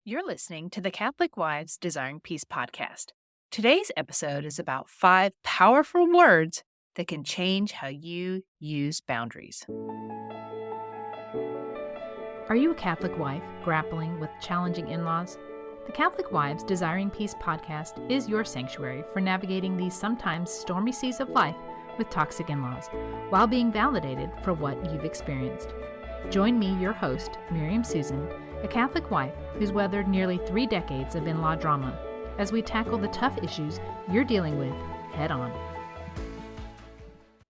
You're listening to the Catholic Wives Desiring Peace podcast. Today's episode is about 5 powerful words that can change how you use boundaries. Are you a Catholic wife grappling with challenging in-laws? The Catholic Wives Desiring Peace podcast is your sanctuary for navigating these sometimes stormy seas of life with toxic in-laws, while being validated for what you've experienced. Join me, your host, Miriam Susan, a Catholic wife who's weathered nearly 3 decades of in-law drama, as we tackle the tough issues you're dealing with head on.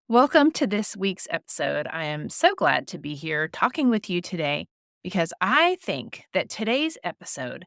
Welcome to this week's episode. I am so glad to be here talking with you today because I think that today's episode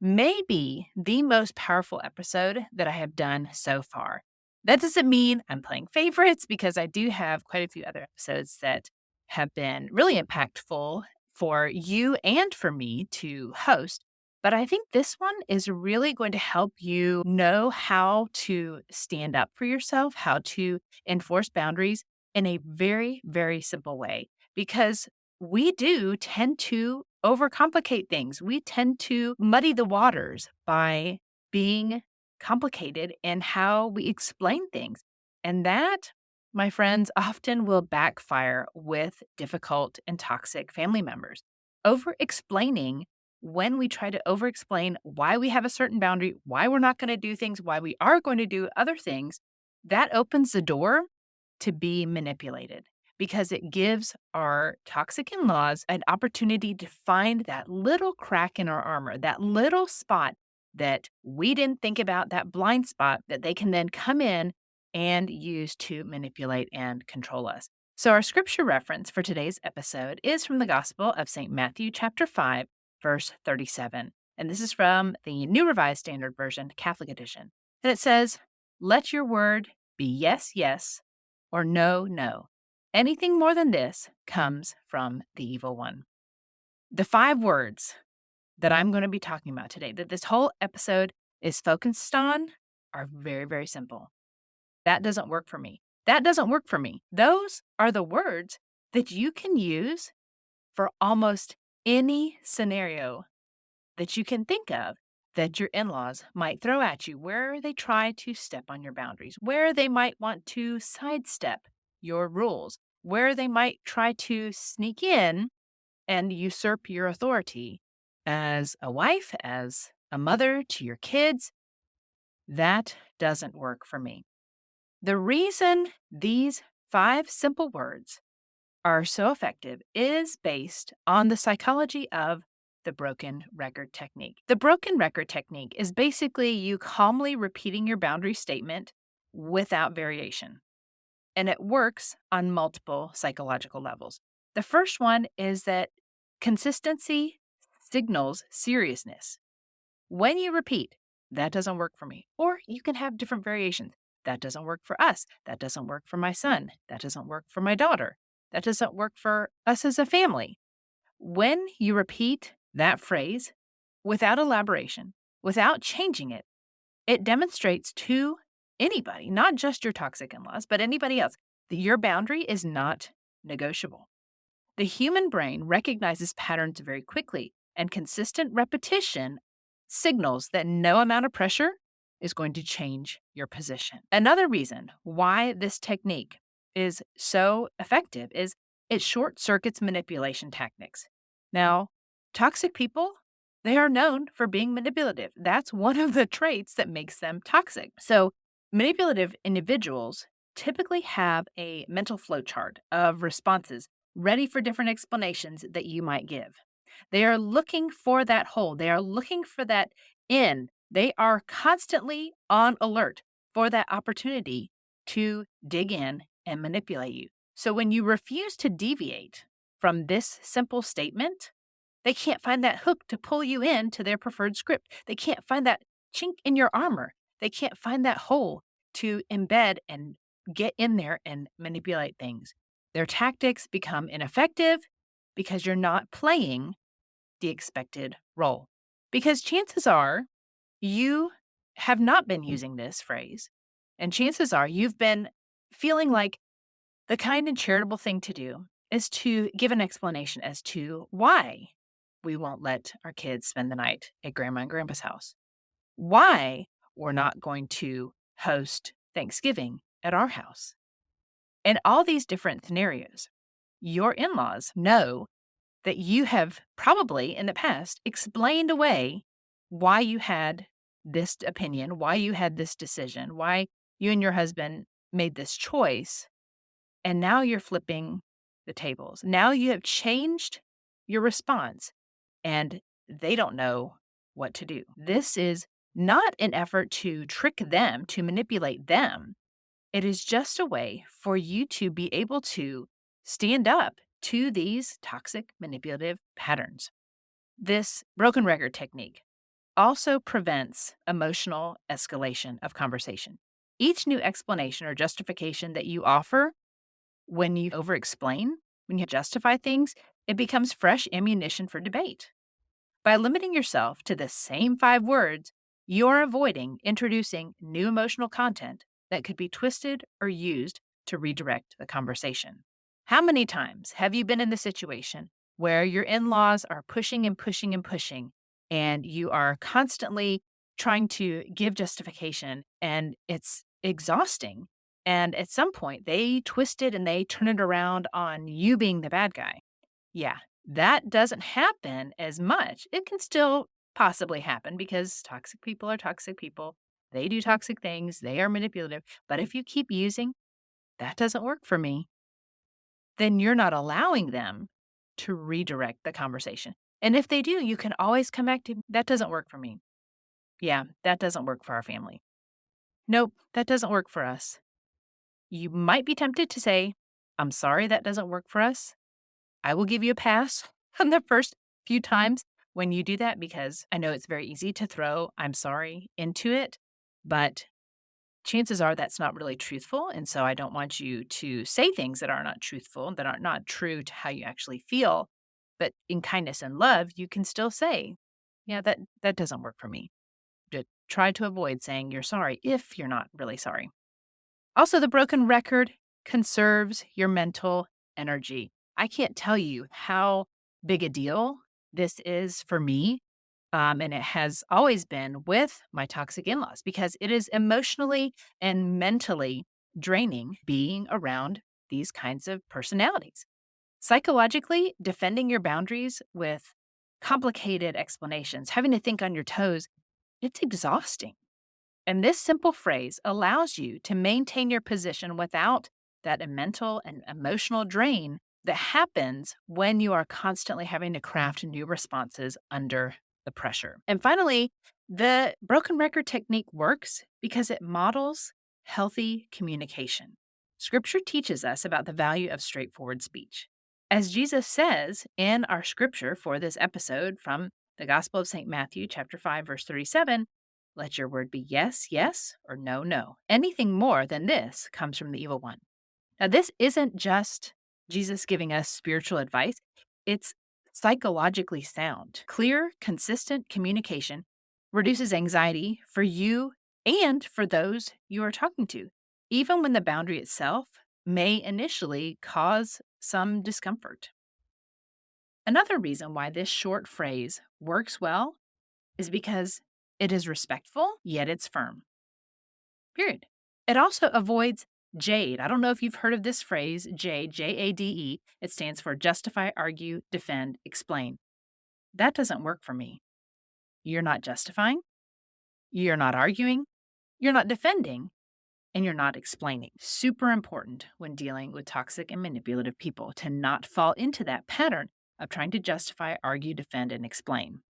may be the most powerful episode that I have done so far. That doesn't mean I'm playing favorites, because I do have quite a few other episodes that have been really impactful for you and for me to host. But I think this one is really going to help you know how to stand up for yourself, how to enforce boundaries in a very, very simple way, because we do tend to overcomplicate things. We tend to muddy the waters by being complicated in how we explain things. And that, my friends, often will backfire with difficult and toxic family members. Over explaining, when we try to over explain why we have a certain boundary, why we're not going to do things, why we are going to do other things, that opens the door to be manipulated, because it gives our toxic in-laws an opportunity to find that little crack in our armor, that little spot that we didn't think about, that blind spot that they can then come in and use to manipulate and control us. So our scripture reference for today's episode is from the Gospel of St. Matthew chapter 5, verse 37. And this is from the New Revised Standard Version, Catholic edition. And it says, "Let your word be yes, yes, or no, no. Anything more than this comes from the evil one." The 5 words that I'm going to be talking about today, that this whole episode is focused on, are very, very simple. That doesn't work for me. That doesn't work for me. Those are the words that you can use for almost any scenario that you can think of that your in-laws might throw at you, where they try to step on your boundaries, where they might want to sidestep your rules, where they might try to sneak in and usurp your authority as a wife, as a mother to your kids. That doesn't work for me. The reason these 5 simple words are so effective is based on the psychology of the broken record technique. The broken record technique is basically you calmly repeating your boundary statement without variation. And it works on multiple psychological levels. The first one is that consistency signals seriousness. When you repeat, "That doesn't work for me," or you can have different variations. "That doesn't work for us. That doesn't work for my son. That doesn't work for my daughter. That doesn't work for us as a family." When you repeat that phrase without elaboration, without changing it, it demonstrates to anybody, not just your toxic in-laws, but anybody else, that your boundary is not negotiable. The human brain recognizes patterns very quickly, and consistent repetition signals that no amount of pressure is going to change your position. Another reason why this technique is so effective is it short circuits manipulation tactics. Now, toxic people, they are known for being manipulative. That's one of the traits that makes them toxic. So, manipulative individuals typically have a mental flowchart of responses ready for different explanations that you might give. They are looking for that hole. They are looking for that in. They are constantly on alert for that opportunity to dig in and manipulate you. So when you refuse to deviate from this simple statement, they can't find that hook to pull you into their preferred script. They can't find that chink in your armor. They can't find that hole to embed and get in there and manipulate things. Their tactics become ineffective because you're not playing the expected role. Because chances are you have not been using this phrase, and chances are you've been feeling like the kind and charitable thing to do is to give an explanation as to why we won't let our kids spend the night at grandma and grandpa's house? Why we're not going to host Thanksgiving at our house? In all these different scenarios, your in laws know that you have probably in the past explained away why you had this opinion, why you had this decision, why you and your husband made this choice. And now you're flipping the tables. Now you have changed your response and they don't know what to do. This is not an effort to trick them, to manipulate them. It is just a way for you to be able to stand up to these toxic manipulative patterns. This broken record technique also prevents emotional escalation of conversation. Each new explanation or justification that you offer when you over explain, when you justify things, it becomes fresh ammunition for debate. By limiting yourself to the same 5 words, you're avoiding introducing new emotional content that could be twisted or used to redirect the conversation. How many times have you been in the situation where your in laws are pushing and pushing and pushing, and you are constantly trying to give justification, and it's exhausting? And at some point, they twist it and they turn it around on you being the bad guy. Yeah, that doesn't happen as much. It can still possibly happen because toxic people are toxic people. They do toxic things, they are manipulative. But if you keep using, that doesn't work for me, then you're not allowing them to redirect the conversation. And if they do, you can always come back to that doesn't work for me. Yeah, that doesn't work for our family. Nope, that doesn't work for us. You might be tempted to say, I'm sorry that doesn't work for us. I will give you a pass on the first few times when you do that because I know it's very easy to throw I'm sorry into it, but chances are that's not really truthful. And so I don't want you to say things that are not truthful, that are not true to how you actually feel. But in kindness and love, you can still say, yeah, that doesn't work for me. Try to avoid saying you're sorry if you're not really sorry. Also, the broken record conserves your mental energy. I can't tell you how big a deal this is for me. And it has always been with my toxic in laws because it is emotionally and mentally draining being around these kinds of personalities. Psychologically, defending your boundaries with complicated explanations, having to think on your toes, it's exhausting. And this simple phrase allows you to maintain your position without that mental and emotional drain that happens when you are constantly having to craft new responses under the pressure. And finally, the broken record technique works because it models healthy communication. Scripture teaches us about the value of straightforward speech. As Jesus says in our scripture for this episode from the Gospel of St. Matthew, chapter 5, verse 37, let your word be yes, yes, or no, no. Anything more than this comes from the evil one. Now, this isn't just Jesus giving us spiritual advice, it's psychologically sound. Clear, consistent communication reduces anxiety for you and for those you are talking to, even when the boundary itself may initially cause some discomfort. Another reason why this short phrase works well is because it is respectful, yet it's firm. Period. It also avoids JADE. I don't know if you've heard of this phrase, JADE, JADE. It stands for justify, argue, defend, explain. That doesn't work for me. You're not justifying, you're not arguing, you're not defending, and you're not explaining. Super important when dealing with toxic and manipulative people to not fall into that pattern of trying to justify, argue, defend, and explain.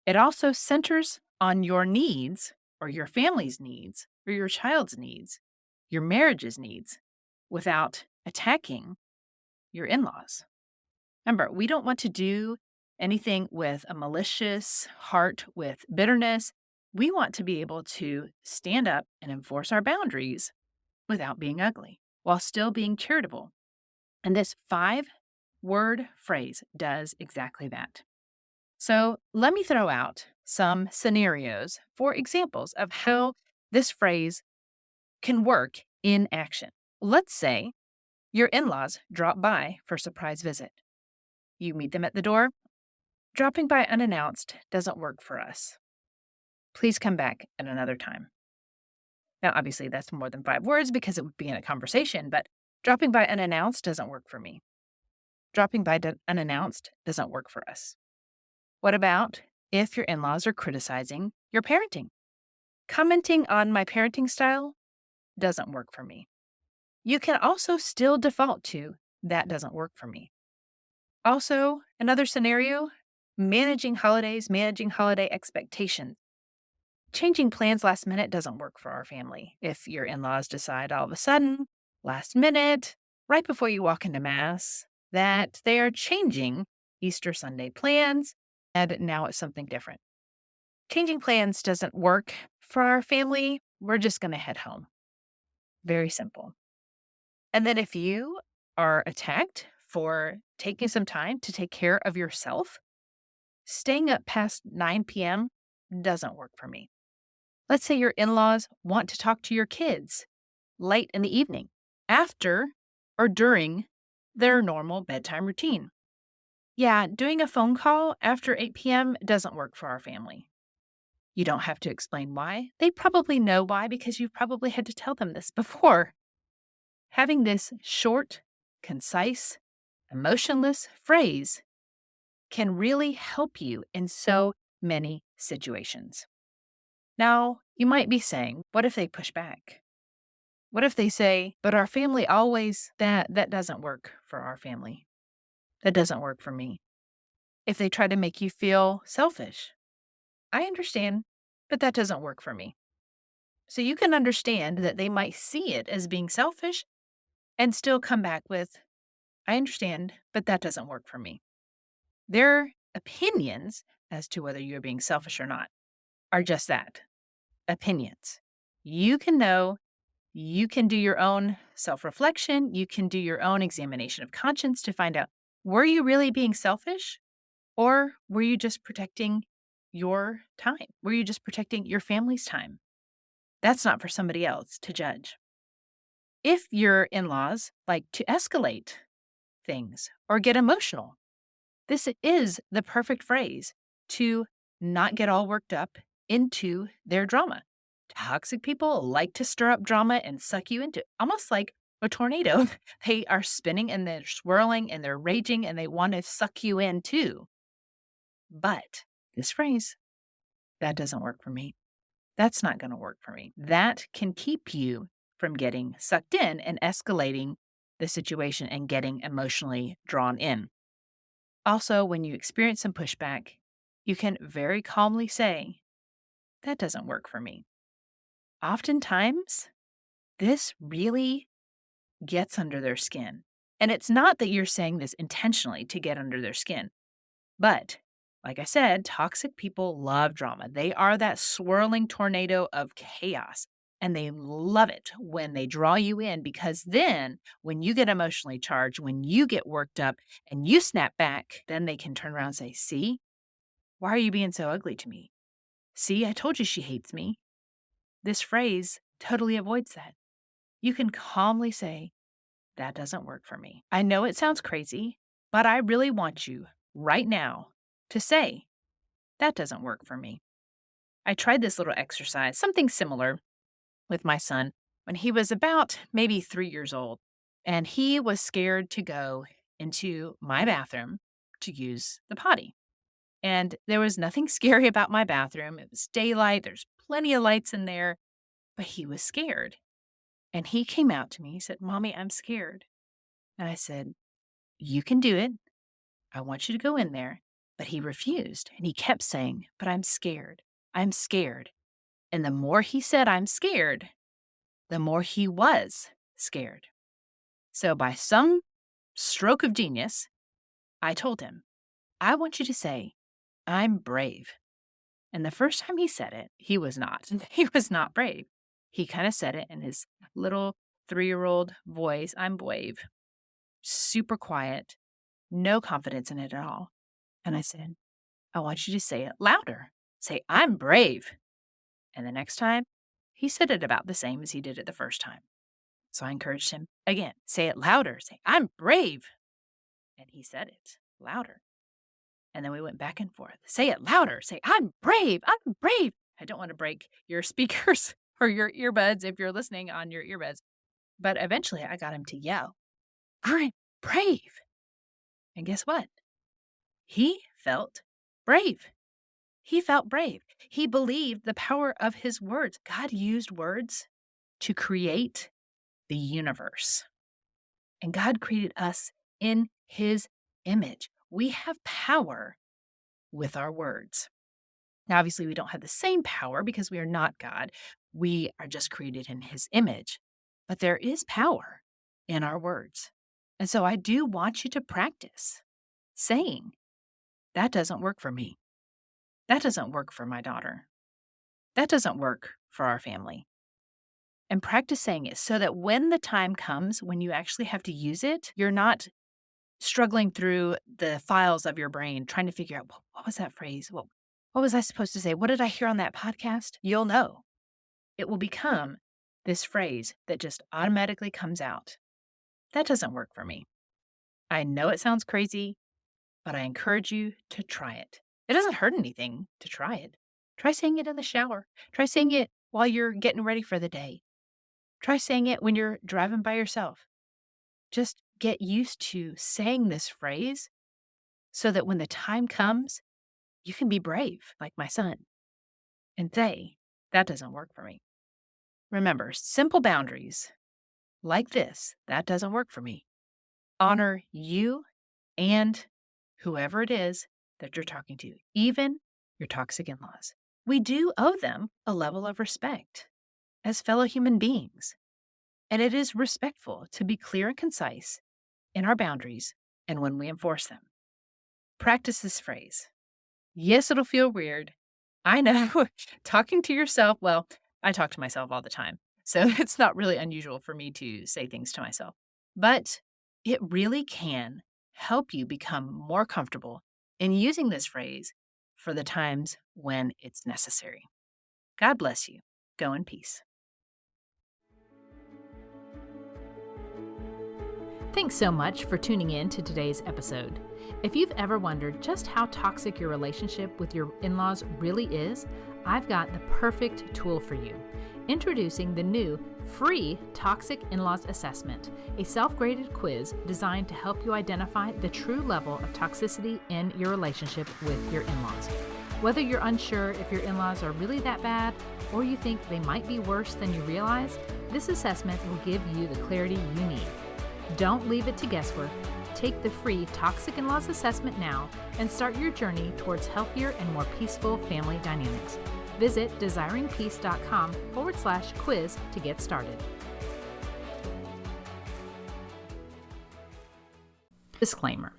It also centers on your needs or your family's needs or your child's needs, your marriage's needs, without attacking your in laws. Remember, we don't want to do anything with a malicious heart, with bitterness. We want to be able to stand up and enforce our boundaries without being ugly, while still being charitable. And this 5-word phrase does exactly that. So let me throw out some scenarios for examples of how this phrase can work in action. Let's say your in laws drop by for a surprise visit. You meet them at the door. Dropping by unannounced doesn't work for us. Please come back at another time. Now, obviously, that's more than 5 words because it would be in a conversation, but dropping by unannounced doesn't work for me. Dropping by unannounced doesn't work for us. What about if your in laws are criticizing your parenting? Commenting on my parenting style doesn't work for me. You can also still default to that doesn't work for me. Also, another scenario managing holidays, managing holiday expectations. Changing plans last minute doesn't work for our family. If your in laws decide all of a sudden, last minute, right before you walk into Mass, that they are changing Easter Sunday plans and now it's something different. Changing plans doesn't work for our family. We're just going to head home. Very simple. And then if you are attacked for taking some time to take care of yourself, staying up past 9 p.m. doesn't work for me. Let's say your in laws want to talk to your kids late in the evening, after or during their normal bedtime routine. Yeah, doing a phone call after 8 p.m. doesn't work for our family. You don't have to explain why. They probably know why because you've probably had to tell them this before. Having this short, concise, emotionless phrase can really help you in so many situations. Now, you might be saying, what if they push back? What if they say, but our family always, that doesn't work for our family. That doesn't work for me. If they try to make you feel selfish, I understand, but that doesn't work for me. So you can understand that they might see it as being selfish and still come back with, I understand, but that doesn't work for me. Their opinions as to whether you're being selfish or not are just that, opinions. You can know, you can do your own self reflection, you can do your own examination of conscience to find out, were you really being selfish or were you just protecting your time? Were you just protecting your family's time? That's not for somebody else to judge. If your in laws like to escalate things or get emotional, this is the perfect phrase to not get all worked up into their drama. Toxic people like to stir up drama and suck you into it, almost like a tornado. They are spinning and they're swirling and they're raging and they want to suck you in too. But this phrase, that doesn't work for me. That's not going to work for me. That can keep you from getting sucked in and escalating the situation and getting emotionally drawn in. Also, when you experience some pushback, you can very calmly say, that doesn't work for me. Oftentimes, this really gets under their skin. And it's not that you're saying this intentionally to get under their skin, but like I said, toxic people love drama. They are that swirling tornado of chaos. And they love it when they draw you in because then when you get emotionally charged, when you get worked up and you snap back, then they can turn around and say, see, why are you being so ugly to me? See, I told you she hates me. This phrase totally avoids that. You can calmly say, that doesn't work for me. I know it sounds crazy, but I really want you right now to say, that doesn't work for me. I tried this little exercise, something similar with my son when he was about maybe 3 years old. And he was scared to go into my bathroom to use the potty. And there was nothing scary about my bathroom. It was daylight, there's plenty of lights in there, but he was scared. And he came out to me. He said, Mommy, I'm scared. And I said, you can do it. I want you to go in there. But he refused. And he kept saying, but I'm scared. I'm scared. And the more he said, I'm scared, the more he was scared. So by some stroke of genius, I told him, I want you to say, I'm brave. And the first time he said it, he was not. He was not brave. He kind of said it in his little 3-year-old voice, I'm brave. Super quiet, no confidence in it at all. And I said, I want you to say it louder. Say, I'm brave. And the next time, he said it about the same as he did it the first time. So I encouraged him again, say it louder. Say, I'm brave. And he said it louder. And then we went back and forth. Say it louder. Say, I'm brave. I'm brave. I don't want to break your speakers or your earbuds if you're listening on your earbuds. But eventually I got him to yell, I'm brave. And guess what? He felt brave. He felt brave. He believed the power of his words. God used words to create the universe. And God created us in his image. We have power with our words. Now, obviously, we don't have the same power because we are not God. We are just created in his image. But there is power in our words. And so I do want you to practice saying, that doesn't work for me. That doesn't work for my daughter. That doesn't work for our family. And practice saying it so that when the time comes when you actually have to use it, you're not struggling through the files of your brain trying to figure out, well, what was that phrase? Well, what was I supposed to say? What did I hear on that podcast? You'll know. It will become this phrase that just automatically comes out. That doesn't work for me. I know it sounds crazy, but I encourage you to try it. It doesn't hurt anything to try it. Try saying it in the shower. Try saying it while you're getting ready for the day. Try saying it when you're driving by yourself. Just get used to saying this phrase so that when the time comes, you can be brave like my son and say, that doesn't work for me. Remember, simple boundaries like this, that doesn't work for me. Honor you and whoever it is that you're talking to, even your toxic in-laws. We do owe them a level of respect as fellow human beings. And it is respectful to be clear and concise in our boundaries and when we enforce them. Practice this phrase. Yes, it'll feel weird. I know. Talking to yourself, well, I talk to myself all the time. So it's not really unusual for me to say things to myself. But it really can help you become more comfortable in using this phrase for the times when it's necessary. God bless you. Go in peace. Thanks so much for tuning in to today's episode. If you've ever wondered just how toxic your relationship with your in-laws really is, I've got the perfect tool for you. Introducing the new free Toxic In-Laws Assessment, a self-graded quiz designed to help you identify the true level of toxicity in your relationship with your in-laws. Whether you're unsure if your in-laws are really that bad or you think they might be worse than you realize, this assessment will give you the clarity you need. Don't leave it to guesswork. Take the free Toxic In-Laws Assessment now and start your journey towards healthier and more peaceful family dynamics. Visit desiringpeace.com/quiz to get started. Disclaimer.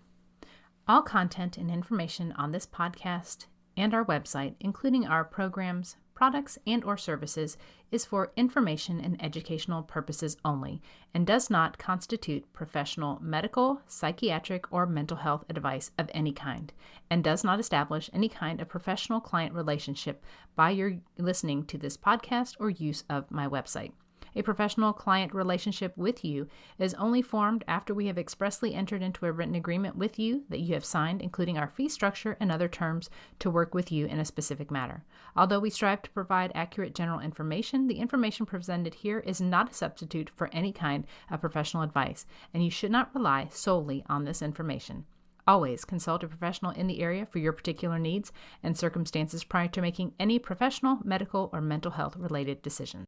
All content and information on this podcast and our website, including our programs, products, and/or services, is for information and educational purposes only and does not constitute professional medical, psychiatric, or mental health advice of any kind, and does not establish any kind of professional client relationship by your listening to this podcast or use of my website. A professional client relationship with you is only formed after we have expressly entered into a written agreement with you that you have signed, including our fee structure and other terms to work with you in a specific matter. Although we strive to provide accurate general information, the information presented here is not a substitute for any kind of professional advice, and you should not rely solely on this information. Always consult a professional in the area for your particular needs and circumstances prior to making any professional, medical, or mental health related decisions.